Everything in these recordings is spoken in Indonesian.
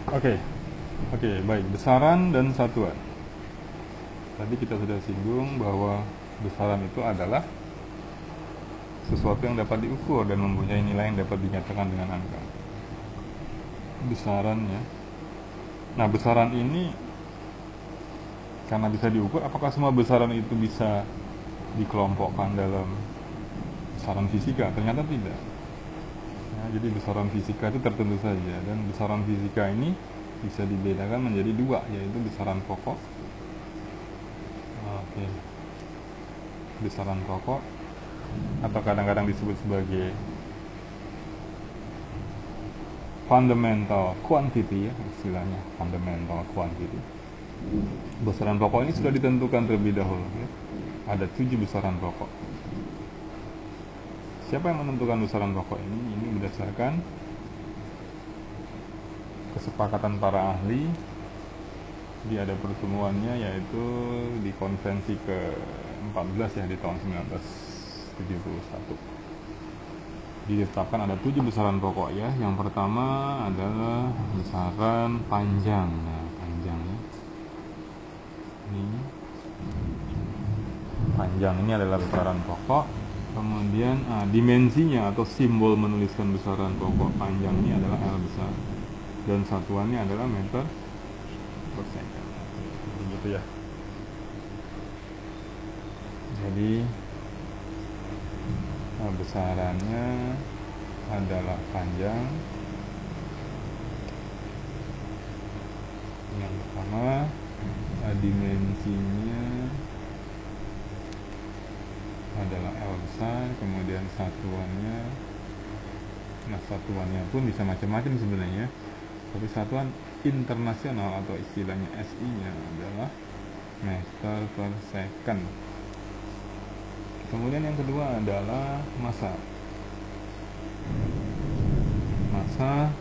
Oke, oke, baik. Besaran dan satuan. Tadi kita sudah singgung bahwa besaran itu adalah sesuatu yang dapat diukur dan mempunyai nilai yang dapat dinyatakan dengan angka. Besaran ya. Nah, besaran ini karena bisa diukur, apakah semua besaran itu bisa dikelompokkan dalam besaran fisika? Ternyata tidak. Ya, jadi besaran fisika itu tertentu saja, dan besaran fisika ini bisa dibedakan menjadi dua, yaitu besaran pokok. Oke, besaran pokok atau kadang-kadang disebut sebagai fundamental quantity, ya istilahnya fundamental quantity. Besaran pokok ini sudah ditentukan terlebih dahulu, ya. Ada 7 besaran pokok. Siapa yang menentukan besaran pokok ini? Ini berdasarkan kesepakatan para ahli. Dia ada pertemuannya, yaitu di konvensi ke-14 ya, di tahun 1971. Ditetapkan ada 7 besaran pokok ya. Yang pertama adalah besaran panjang. Nah, panjang ya. Ini panjang ini adalah besaran pokok. Kemudian dimensinya atau simbol menuliskan besaran pokok panjang ini adalah L besar, dan satuannya adalah meter per second. Begitu ya. Jadi besarannya adalah panjang. Yang pertama, dimensinya adalah L besar, kemudian satuannya, nah satuannya pun bisa macam-macam sebenarnya, tapi satuan internasional atau istilahnya SI-nya adalah meter per second. Kemudian yang kedua adalah massa. Massa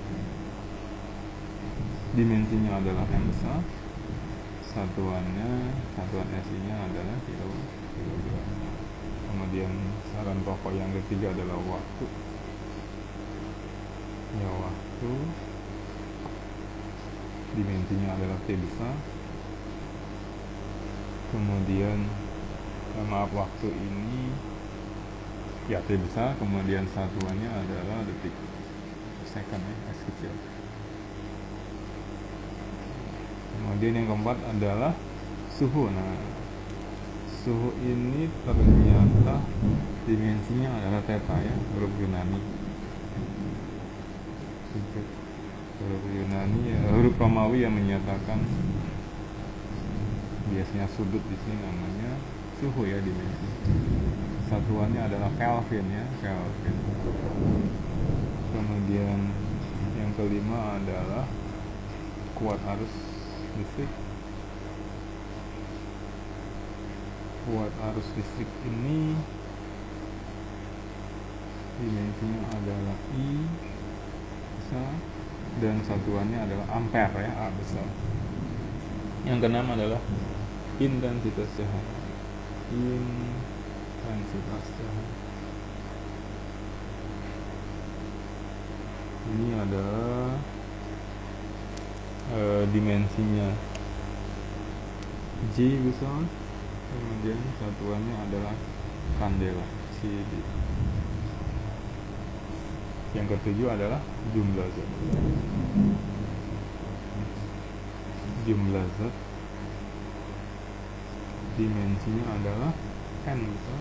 dimensinya adalah M besar, satuan SI-nya adalah kilogram. Kemudian besaran pokok yang ketiga adalah waktu. Ya, waktu dimensinya adalah T besar. Kemudian waktu ini ya T besar, kemudian satuannya adalah detik, second ya, S kecil. Kemudian yang keempat adalah suhu. Nah, suhu ini ternyata dimensinya adalah theta ya, huruf Yunani. Huruf Yunani ya, huruf Romawi yang menyatakan biasanya sudut di sini namanya suhu ya, dimensi. Satuannya adalah Kelvin ya, Kelvin. Kemudian yang kelima adalah kuat arus listrik. Kuat arus listrik ini dimensinya adalah I besar, dan satuannya adalah ampere ya, A besar. Yang keenam adalah intensitas cahaya. Intensitas cahaya ini adalah dimensinya J besar, kemudian satuannya adalah kandela, CD. Yang ketujuh adalah jumlah zat. Jumlah zat dimensinya adalah N besar,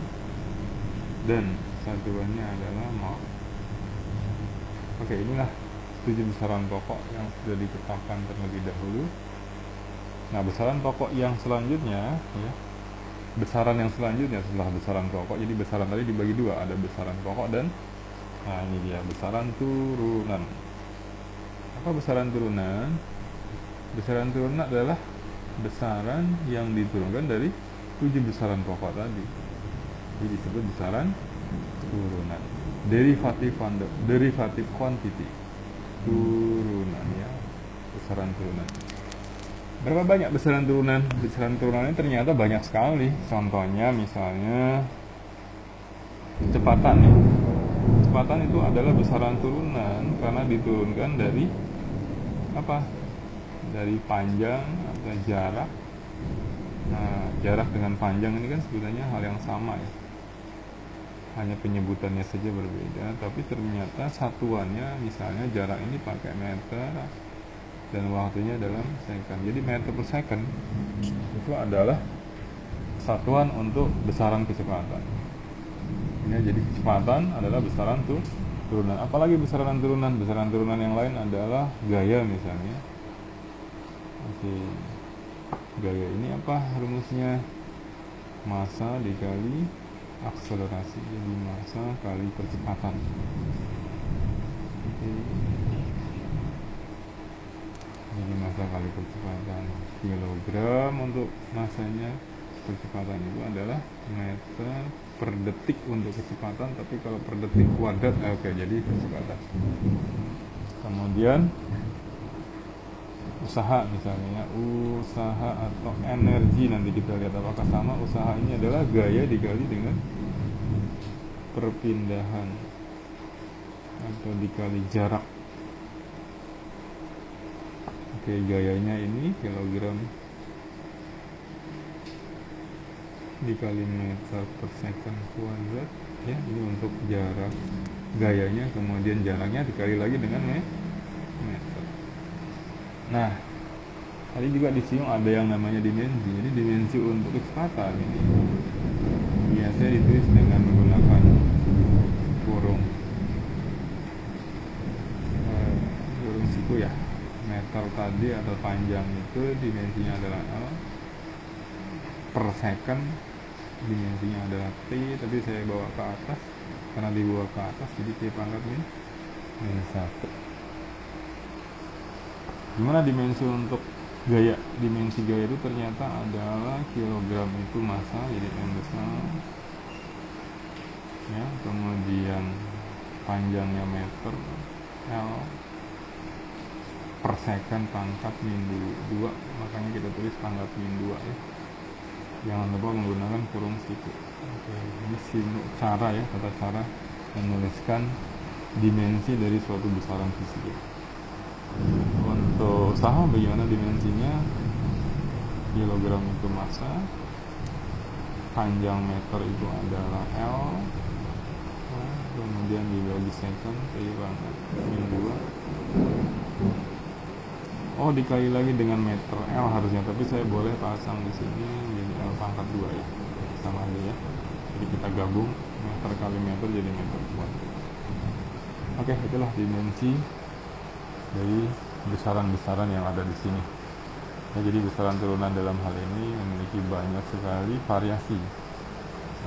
dan satuannya adalah mol. Oke, inilah 7 besaran pokok yang sudah ditetapkan terlebih dahulu. Nah, besaran pokok yang selanjutnya ya, besaran yang selanjutnya setelah besaran pokok, jadi besaran tadi dibagi dua, ada besaran pokok dan nah ini dia besaran turunan. Apa besaran turunan? Besaran turunan adalah besaran yang diturunkan dari 7 besaran pokok tadi. Jadi disebut besaran turunan. Derivatif quantity. Turunan ya, besaran turunan. Berapa banyak besaran turunan? Besaran turunannya ternyata banyak sekali. Contohnya misalnya kecepatan ya. Kecepatan itu adalah besaran turunan karena diturunkan dari apa? dari panjang atau jarak. Nah, jarak dengan panjang ini kan sebenarnya hal yang sama ya, hanya penyebutannya saja berbeda, tapi ternyata satuannya misalnya jarak ini pakai meter dan waktunya dalam second. Jadi meter per second itu adalah satuan untuk besaran kecepatan ya. Jadi kecepatan adalah besaran turunan. Apalagi besaran turunan yang lain adalah gaya misalnya. Oke, gaya ini apa rumusnya? Massa dikali akselerasi, jadi massa kali percepatan. Oke. Jadi massa kali percepatan, kilogram untuk massanya. Kecepatan itu adalah meter per detik untuk kecepatan, tapi kalau per detik kuadrat oke, jadi kecepatan. Kemudian usaha misalnya, usaha atau energi, nanti kita lihat apakah sama. Usaha ini adalah gaya dikali dengan perpindahan atau dikali jarak. Oke, gayanya ini kilogram dikali meter per second kuadrat ya, ini untuk jarak gayanya, kemudian jaraknya dikali lagi dengan meter. Nah, tadi juga disinggung ada yang namanya dimensi. Jadi dimensi untuk kecepatan ini biasanya ditulis dengan menggunakan kurung siku ya. Meter tadi atau panjang itu dimensinya adalah L, per second dimensinya adalah T, tapi saya bawa ke atas karena dibawa ke atas jadi T pangkat minus 1. Gimana dimensi untuk gaya? Dimensi gaya itu ternyata adalah kilogram itu massa, jadi M besar ya, kemudian panjangnya meter L, per second pangkat min 2, makanya kita tulis pangkat min 2 ya. Jangan lupa menggunakan kurung siku. Oke, ini cara ya, tata cara menuliskan dimensi dari suatu besaran fisika. Untuk usaha bagaimana dimensinya? Kilogram itu massa, panjang meter itu adalah L, kemudian dibagi second kali pangkat min 2. Oh, dikali lagi dengan meter L harusnya, tapi saya boleh pasang di sini jadi L pangkat 2 ya, sama aja ya. Jadi kita gabung meter kali meter jadi meter kuadrat. Oke, itulah dimensi dari besaran-besaran yang ada di sini. Ya, jadi besaran turunan dalam hal ini memiliki banyak sekali variasi.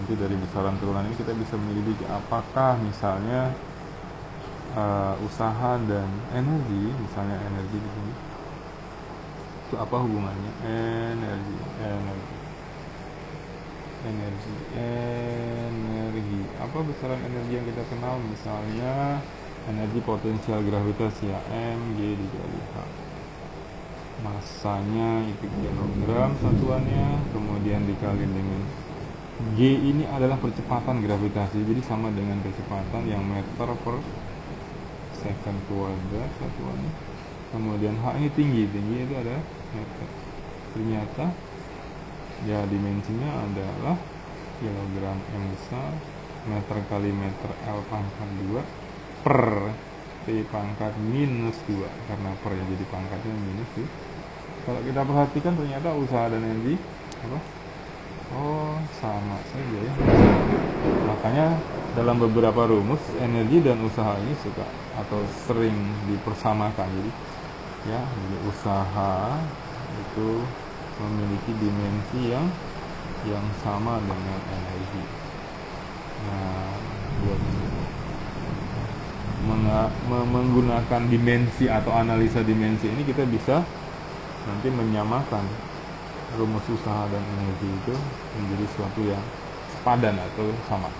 Nanti dari besaran turunan ini kita bisa menyelidiki apakah misalnya usaha dan energi, misalnya energi di sini itu apa hubungannya? Energi apa besaran energi yang kita kenal? Misalnya energi potensial gravitasi ya, mg dikali h, massanya itu kilogram satuannya, kemudian dikali dengan g ini adalah percepatan gravitasi, jadi sama dengan kecepatan yang meter per second kuadrat satuannya, kemudian h ini tinggi itu ada meter. Ternyata ya dimensinya adalah kilogram m besar, meter kali meter L pangkat 2 per T pangkat minus 2, karena per ya jadi pangkatnya minus 2. Kalau kita perhatikan ternyata usaha dan energi apa? Oh, sama saja ya. Makanya dalam beberapa rumus energi dan usaha ini suka atau sering dipersamakan. Jadi ya, jadi usaha itu memiliki dimensi yang sama dengan energi. Nah, buat menggunakan dimensi atau analisa dimensi ini kita bisa nanti menyamakan rumus usaha dan energi itu menjadi suatu yang sepadan atau sama.